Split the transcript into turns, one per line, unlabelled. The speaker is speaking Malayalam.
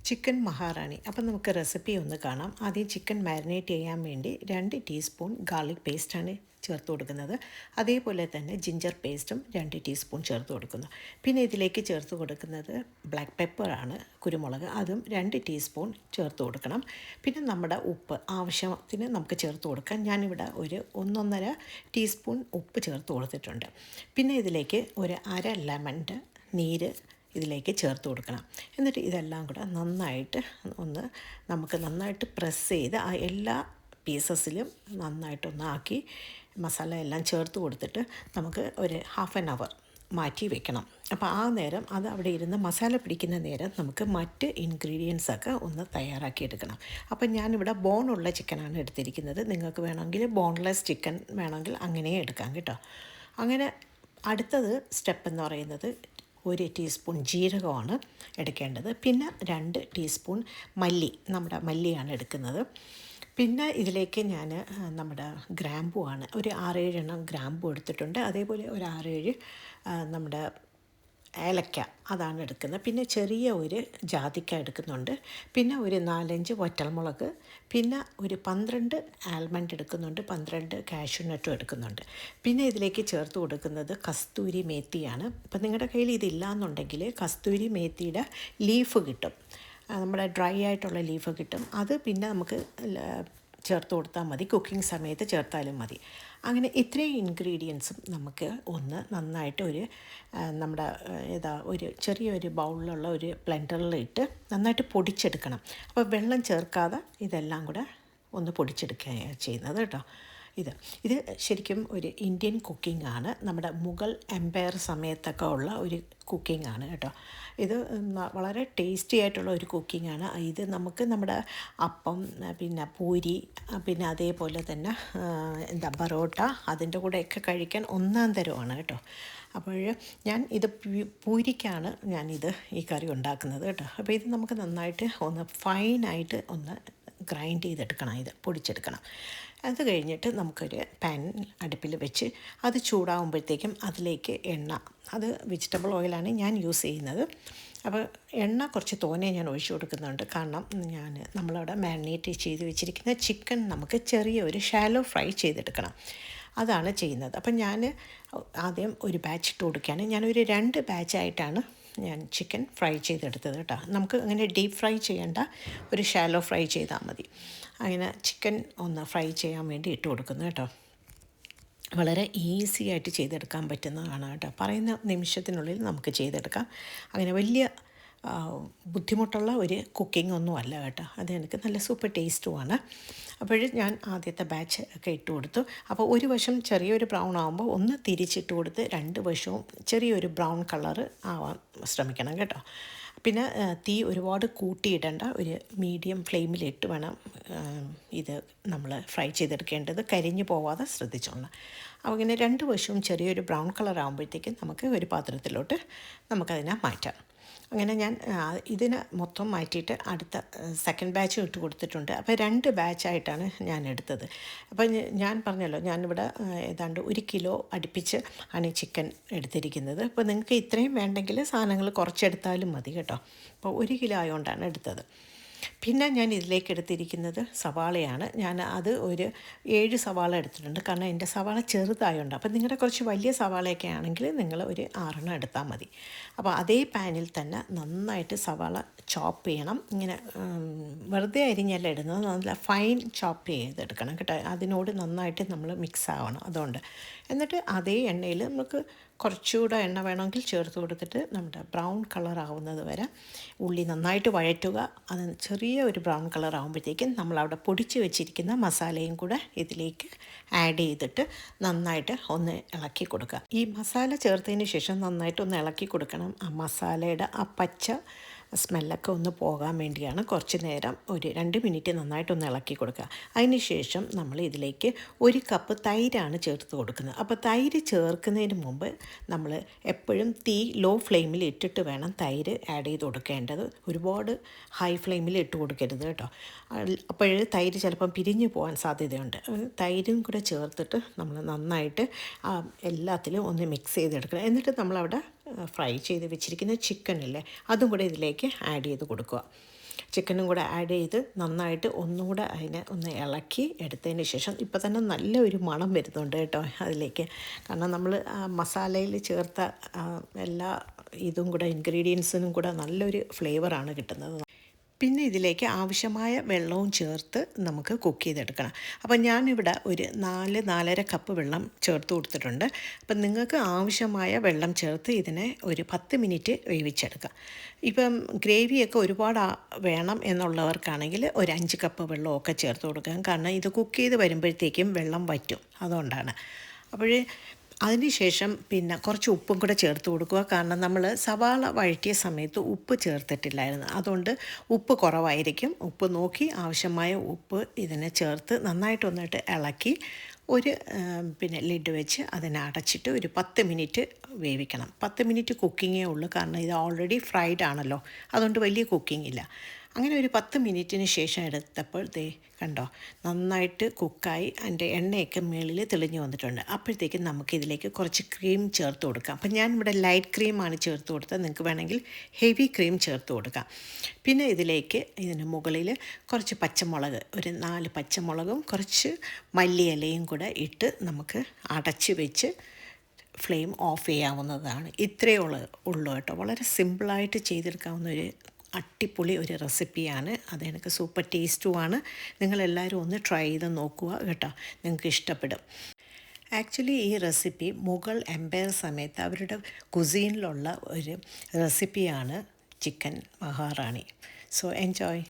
ചിക്കൻ മഹാറാണി. അപ്പം നമുക്ക് റെസിപ്പി ഒന്ന് കാണാം. ആദ്യം ചിക്കൻ മാരിനേറ്റ് ചെയ്യാൻ വേണ്ടി 2 ടീസ്പൂൺ ഗാർലിക് പേസ്റ്റാണ് ചേർത്ത് കൊടുക്കുന്നത്. അതേപോലെ തന്നെ ജിഞ്ചർ പേസ്റ്റും 2 ടീസ്പൂൺ ചേർത്ത് കൊടുക്കുന്നു. പിന്നെ ഇതിലേക്ക് ചേർത്ത് കൊടുക്കുന്നത് ബ്ലാക്ക് പെപ്പറാണ്, കുരുമുളക്, അതും 2 ടീസ്പൂൺ ചേർത്ത് കൊടുക്കണം. പിന്നെ നമ്മുടെ ഉപ്പ് ആവശ്യത്തിന് നമുക്ക് ചേർത്ത് കൊടുക്കാം. ഞാനിവിടെ ഒരു 1.5 ടീസ്പൂൺ ഉപ്പ് ചേർത്ത് കൊടുത്തിട്ടുണ്ട്. പിന്നെ ഇതിലേക്ക് ഒരു അര ലെമണിൻ്റെ നീര് ഇതിലേക്ക് ചേർത്ത് കൊടുക്കണം. എന്നിട്ട് ഇതെല്ലാം കൂടെ നന്നായിട്ട് നമുക്ക് നന്നായിട്ട് പ്രസ് ചെയ്ത് ആ എല്ലാ പീസസിലും നന്നായിട്ടൊന്ന് ആക്കി മസാല എല്ലാം ചേർത്ത് കൊടുത്തിട്ട് നമുക്ക് ഒരു ഹാഫ് ആൻ അവർ മാറ്റി വെക്കണം. അപ്പോൾ ആ നേരം അത് അവിടെ ഇരുന്ന് മസാല പിടിക്കുന്ന നേരം നമുക്ക് മറ്റ് ഇൻഗ്രീഡിയൻസൊക്കെ ഒന്ന് തയ്യാറാക്കി എടുക്കണം. അപ്പം ഞാനിവിടെ ബോണുള്ള ചിക്കനാണ് എടുത്തിരിക്കുന്നത്. നിങ്ങൾക്ക് വേണമെങ്കിൽ ബോൺലെസ് ചിക്കൻ വേണമെങ്കിൽ അങ്ങനെയും എടുക്കാം കേട്ടോ. അങ്ങനെ അടുത്തത് സ്റ്റെപ്പ് എന്ന് പറയുന്നത് 1 ടീസ്പൂൺ ജീരകമാണ് എടുക്കേണ്ടത്. പിന്നെ 2 ടീസ്പൂൺ നമ്മുടെ മല്ലിയാണ് എടുക്കുന്നത്. പിന്നെ ഇതിലേക്ക് ഞാൻ നമ്മുടെ ഗ്രാമ്പുവാണ് ഒരു 6-7 എണ്ണം ഗ്രാമ്പു എടുത്തിട്ടുണ്ട്. അതേപോലെ ഒരു 6-7 നമ്മുടെ ഏലക്ക അതാണ് എടുക്കുന്നത്. പിന്നെ ചെറിയ ഒരു ജാതിക്ക എടുക്കുന്നുണ്ട്. പിന്നെ ഒരു 4-5 വറ്റൽമുളക്, പിന്നെ ഒരു 12 ആൽമണ്ട് എടുക്കുന്നുണ്ട്, 12 കാഷ്യൂനട്ടും എടുക്കുന്നുണ്ട്. പിന്നെ ഇതിലേക്ക് ചേർത്ത് കൊടുക്കുന്നത് കസ്തൂരി മേത്തിയാണ്. ഇപ്പം നിങ്ങളുടെ കയ്യിൽ ഇതില്ല എന്നുണ്ടെങ്കിൽ കസ്തൂരി മേത്തിയുടെ ലീഫ് കിട്ടും, നമ്മുടെ ഡ്രൈ ആയിട്ടുള്ള ലീഫ് കിട്ടും. അത് പിന്നെ നമുക്ക് ചേർത്ത് കൊടുത്താൽ മതി, കുക്കിംഗ് സമയത്ത് ചേർത്താലും മതി. അങ്ങനെ ഇത്രയും ഇൻഗ്രീഡിയൻസും നമുക്ക് ഒന്ന് നന്നായിട്ട് നമ്മുടെ ഒരു ചെറിയൊരു ബൗളിലുള്ള ഒരു ബ്ലെൻഡറിലിട്ട് നന്നായിട്ട് പൊടിച്ചെടുക്കണം. അപ്പോൾ വെള്ളം ചേർക്കാതെ ഇതെല്ലാം കൂടെ ഒന്ന് പൊടിച്ചെടുക്കുകയാണ് ചെയ്യുന്നത് കേട്ടോ. ഇത് ശരിക്കും ഒരു ഇന്ത്യൻ കുക്കിംഗ് ആണ്, നമ്മുടെ മുഗൾ എംപയർ സമയത്തൊക്കെ ഉള്ള ഒരു കുക്കിംഗ് ആണ് കേട്ടോ. ഇത് വളരെ ടേസ്റ്റി ആയിട്ടുള്ള ഒരു കുക്കിംഗ് ആണ്. ഇത് നമുക്ക് നമ്മുടെ അപ്പം, പിന്നെ പൂരി, പിന്നെ അതേപോലെ തന്നെ ബറോട്ട, അതിൻ്റെ കൂടെയൊക്കെ കഴിക്കാൻ ഒന്നാം തരമാണ് കേട്ടോ. അപ്പോൾ ഇത് പൂരിക്കാണ് ഈ കറി ഉണ്ടാക്കുന്നത് കേട്ടോ. അപ്പോൾ ഇത് നമുക്ക് നന്നായിട്ട് ഒന്ന് ഫൈനായിട്ട് ഒന്ന് ഗ്രൈൻഡ് ചെയ്തെടുക്കണം, ഇത് പൊടിച്ചെടുക്കണം. അത് കഴിഞ്ഞിട്ട് നമുക്കൊരു പാൻ അടുപ്പിൽ വെച്ച് അത് ചൂടാകുമ്പോഴത്തേക്കും അതിലേക്ക് എണ്ണ, അത് വെജിറ്റബിൾ ഓയിലാണ് ഞാൻ യൂസ് ചെയ്യുന്നത്. അപ്പോൾ എണ്ണ കുറച്ച് തോനെ ഞാൻ ഒഴിച്ചു കൊടുക്കുന്നുണ്ട്. കാരണം നമ്മളവിടെ മാരിനേറ്റ് ചെയ്ത് വെച്ചിരിക്കുന്ന ചിക്കൻ നമുക്ക് ചെറിയൊരു ഷാലോ ഫ്രൈ ചെയ്തെടുക്കണം, അതാണ് ചെയ്യുന്നത്. അപ്പം ഞാൻ ആദ്യം ഒരു ബാച്ച് ഇട്ട് കൊടുക്കുകയാണ്. ഞാനൊരു 2 ബാച്ചായിട്ടാണ് ഞാൻ ചിക്കൻ ഫ്രൈ ചെയ്തെടുത്തത് കേട്ടോ. നമുക്ക് അങ്ങനെ ഡീപ്പ് ഫ്രൈ ചെയ്യേണ്ട, ഒരു ഷാലോ ഫ്രൈ ചെയ്താൽ മതി. അങ്ങനെ ചിക്കൻ ഒന്ന് ഫ്രൈ ചെയ്യാൻ വേണ്ടി ഇട്ട് കൊടുക്കുന്നു കേട്ടോ. വളരെ ഈസി ആയിട്ട് ചെയ്തെടുക്കാൻ പറ്റുന്നതാണ് കേട്ടോ. പറയുന്ന നിമിഷത്തിനുള്ളിൽ നമുക്ക് ചെയ്തെടുക്കാം. അങ്ങനെ വലിയ ബുദ്ധിമുട്ടുള്ള ഒരു കുക്കിംഗ് ഒന്നും അല്ല കേട്ടോ. അത് എനിക്ക് നല്ല സൂപ്പർ ടേസ്റ്റുമാണ്. അപ്പോൾ ഞാൻ ആദ്യത്തെ ബാച്ച് ഒക്കെ ഇട്ട് കൊടുത്തു. അപ്പോൾ ഒരു വശം ചെറിയൊരു ബ്രൗൺ ആകുമ്പോൾ ഒന്ന് തിരിച്ചിട്ട് കൊടുത്ത് 2 വശവും ചെറിയൊരു ബ്രൗൺ കളറ് ആവാൻ ശ്രമിക്കണം കേട്ടോ. പിന്നെ തീ ഒരുപാട് കൂട്ടിയിടേണ്ട, ഒരു മീഡിയം ഫ്ലെയിമിലിട്ട് വേണം ഇത് നമ്മൾ ഫ്രൈ ചെയ്തെടുക്കേണ്ടത്. കരിഞ്ഞു പോവാതെ ശ്രദ്ധിച്ചോളണം. അപ്പോൾ ഇങ്ങനെ 2 വശവും ചെറിയൊരു ബ്രൗൺ കളർ ആകുമ്പോഴത്തേക്കും നമുക്ക് ഒരു പാത്രത്തിലോട്ട് നമുക്കതിനെ മാറ്റാം. അങ്ങനെ ഞാൻ ഇതിനെ മൊത്തം മാറ്റിയിട്ട് അടുത്ത സെക്കൻഡ് ബാച്ചും ഇട്ട് കൊടുത്തിട്ടുണ്ട്. അപ്പോൾ 2 ബാച്ചായിട്ടാണ് ഞാൻ എടുത്തത്. അപ്പോൾ ഞാൻ പറഞ്ഞല്ലോ, ഞാനിവിടെ ഏതാണ്ട് 1 കിലോ അടുപ്പിച്ച് ആണ് ചിക്കൻ എടുത്തിരിക്കുന്നത്. അപ്പോൾ നിങ്ങൾക്ക് ഇത്രയും വേണ്ടെങ്കിൽ സാധനങ്ങൾ കുറച്ചെടുത്താലും മതി കേട്ടോ. അപ്പോൾ 1 കിലോ ആയതുകൊണ്ടാണ് എടുത്തത്. പിന്നെ ഞാൻ ഇതിലേക്ക് എടുത്തിരിക്കുന്നത് സവാളയാണ്. ഞാൻ അത് ഒരു 7 സവാള എടുത്തിട്ടുണ്ട്. കാരണം എൻ്റെ സവാള ചെറുതായതുകൊണ്ട്. അപ്പം നിങ്ങളുടെ കുറച്ച് വലിയ സവാളയൊക്കെ ആണെങ്കിൽ നിങ്ങൾ ഒരു 6 എടുത്താൽ മതി. അപ്പോൾ അതേ പാനിൽ തന്നെ നന്നായിട്ട് സവാള ചോപ്പ് ചെയ്യണം. ഇങ്ങനെ വെറുതെ അരിഞ്ഞല്ല ഇടുന്നത്, നല്ല ഫൈൻ ചോപ്പ് ചെയ്തെടുക്കണം കേട്ടോ. അതിനോട് നന്നായിട്ട് നമ്മൾ മിക്സ് ആവണം. അതുകൊണ്ട് എന്നിട്ട് അതേ എണ്ണയിൽ നമുക്ക് കുറച്ചുകൂടെ എണ്ണ വേണമെങ്കിൽ ചേർത്ത് കൊടുത്തിട്ട് നമ്മുടെ ബ്രൗൺ കളർ ആവുന്നത് വരെ ഉള്ളി നന്നായിട്ട് വഴറ്റുക. അത് ചെറിയ ഒരു ബ്രൗൺ കളർ ആകുമ്പോഴത്തേക്കും നമ്മളവിടെ പൊടിച്ച് വെച്ചിരിക്കുന്ന മസാലയും കൂടെ ഇതിലേക്ക് ആഡ് ചെയ്തിട്ട് നന്നായിട്ട് ഒന്ന് ഇളക്കി കൊടുക്കുക. ഈ മസാല ചേർത്തതിന് ശേഷം നന്നായിട്ട് ഒന്ന് ഇളക്കി കൊടുക്കണം. ആ മസാലയുടെ ആ പച്ച സ്മെല്ലൊക്കെ ഒന്ന് പോകാൻ വേണ്ടിയാണ് കുറച്ച് നേരം ഒരു 2 മിനിറ്റ് നന്നായിട്ടൊന്ന് ഇളക്കി കൊടുക്കുക. അതിന് ശേഷം നമ്മൾ ഇതിലേക്ക് 1 കപ്പ് തൈരാണ് ചേർത്ത് കൊടുക്കുന്നത്. അപ്പോൾ തൈര് ചേർക്കുന്നതിന് മുമ്പ് നമ്മൾ എപ്പോഴും തീ ലോ ഫ്ലെയിമിൽ ഇട്ടിട്ട് വേണം തൈര് ആഡ് ചെയ്ത് കൊടുക്കേണ്ടത്. ഒരുപാട് ഹൈ ഫ്ലെയിമിൽ ഇട്ട് കൊടുക്കരുത് കേട്ടോ. അപ്പോൾ തൈര് ചിലപ്പം പിരിഞ്ഞു പോകാൻ സാധ്യതയുണ്ട്. തൈരും കൂടെ ചേർത്തിട്ട് നമ്മൾ നന്നായിട്ട് എല്ലാത്തിലും ഒന്ന് മിക്സ് ചെയ്തെടുക്കണം. എന്നിട്ട് നമ്മളവിടെ ഫ്രൈ ചെയ്ത് വെച്ചിരിക്കുന്ന ചിക്കനില്ലേ, അതും കൂടെ ഇതിലേക്ക് ആഡ് ചെയ്ത് കൊടുക്കുക. ചിക്കനും കൂടെ ആഡ് ചെയ്ത് നന്നായിട്ട് ഒന്നുകൂടെ അതിനെ ഒന്ന് ഇളക്കി എടുത്തതിന് ശേഷം ഇപ്പോൾ തന്നെ നല്ലൊരു മണം വരുന്നുണ്ട് കേട്ടോ അതിലേക്ക്. കാരണം നമ്മൾ മസാലയിൽ ചേർത്ത എല്ലാ ഇതും കൂടെ ഇൻഗ്രീഡിയൻസിനും കൂടെ നല്ലൊരു ഫ്ലേവറാണ് കിട്ടുന്നത്. പിന്നെ ഇതിലേക്ക് ആവശ്യമായ വെള്ളവും ചേർത്ത് നമുക്ക് കുക്ക് ചെയ്തെടുക്കണം. അപ്പം ഞാനിവിടെ ഒരു 4-4.5 കപ്പ് വെള്ളം ചേർത്ത് കൊടുത്തിട്ടുണ്ട്. അപ്പം നിങ്ങൾക്ക് ആവശ്യമായ വെള്ളം ചേർത്ത് ഇതിനെ ഒരു 10 മിനിറ്റ് വേവിച്ചെടുക്കാം. ഇപ്പം ഗ്രേവിയൊക്കെ ഒരുപാട് വേണം എന്നുള്ളവർക്കാണെങ്കിൽ ഒരു 5 കപ്പ് വെള്ളമൊക്കെ ചേർത്ത് കൊടുക്കാം. കാരണം ഇത് കുക്ക് ചെയ്ത് വരുമ്പോഴത്തേക്കും വെള്ളം വറ്റും, അതുകൊണ്ടാണ്. അപ്പോഴേ അതിനുശേഷം പിന്നെ കുറച്ച് ഉപ്പും കൂടെ ചേർത്ത് കൊടുക്കുക. കാരണം നമ്മൾ സവാള വഴറ്റിയ സമയത്ത് ഉപ്പ് ചേർത്തിട്ടില്ലായിരുന്നു, അതുകൊണ്ട് ഉപ്പ് കുറവായിരിക്കും. ഉപ്പ് നോക്കി ആവശ്യമായ ഉപ്പ് ഇതിനെ ചേർത്ത് നന്നായിട്ട് ഇളക്കി ഒരു പിന്നെ ലിഡ് വെച്ച് അതിനെ അടച്ചിട്ട് ഒരു 10 മിനിറ്റ് വേവിക്കണം. 10 മിനിറ്റ് കുക്കിങ്ങേ ഉള്ളൂ, കാരണം ഇത് ഓൾറെഡി ഫ്രൈഡ് ആണല്ലോ, അതുകൊണ്ട് വലിയ കുക്കിംഗ് ഇല്ല. അങ്ങനെ ഒരു 10 മിനിറ്റിന് ശേഷം എടുത്തപ്പോൾ കണ്ടോ നന്നായിട്ട് കുക്കായി അതിൻ്റെ എണ്ണയൊക്കെ മുകളിൽ തെളിഞ്ഞു വന്നിട്ടുണ്ട്. അപ്പോഴത്തേക്കും നമുക്കിതിലേക്ക് കുറച്ച് ക്രീം ചേർത്ത് കൊടുക്കാം. അപ്പം ഞാനിവിടെ ലൈറ്റ് ക്രീമാണ് ചേർത്ത് കൊടുത്തത്, നിങ്ങൾക്ക് വേണമെങ്കിൽ ഹെവി ക്രീം ചേർത്ത് കൊടുക്കാം. പിന്നെ ഇതിന് മുകളിൽ കുറച്ച് പച്ചമുളക്, ഒരു 4 പച്ചമുളകും കുറച്ച് മല്ലിയിലയും കൂടെ ഇട്ട് നമുക്ക് അടച്ച് വെച്ച് ഫ്ലെയിം ഓഫ് ചെയ്യാവുന്നതാണ്. ഇത്രയേ ഉള്ളൂ കേട്ടോ. വളരെ സിമ്പിളായിട്ട് ചെയ്തെടുക്കാവുന്ന ഒരു അടിപൊളി ഒരു റെസിപ്പിയാണ്. അത് എനിക്ക് സൂപ്പർ ടേസ്റ്റുമാണ്. നിങ്ങളെല്ലാവരും ഒന്ന് ട്രൈ ചെയ്ത് നോക്കുക കേട്ടോ, നിങ്ങൾക്ക് ഇഷ്ടപ്പെടും. ആക്ച്വലി ഈ റെസിപ്പി മുഗൾ എംപയർ സമയത്ത് അവരുടെ കുസീനിലുള്ള ഒരു റെസിപ്പിയാണ് ചിക്കൻ മഹാറാണി. So enjoy.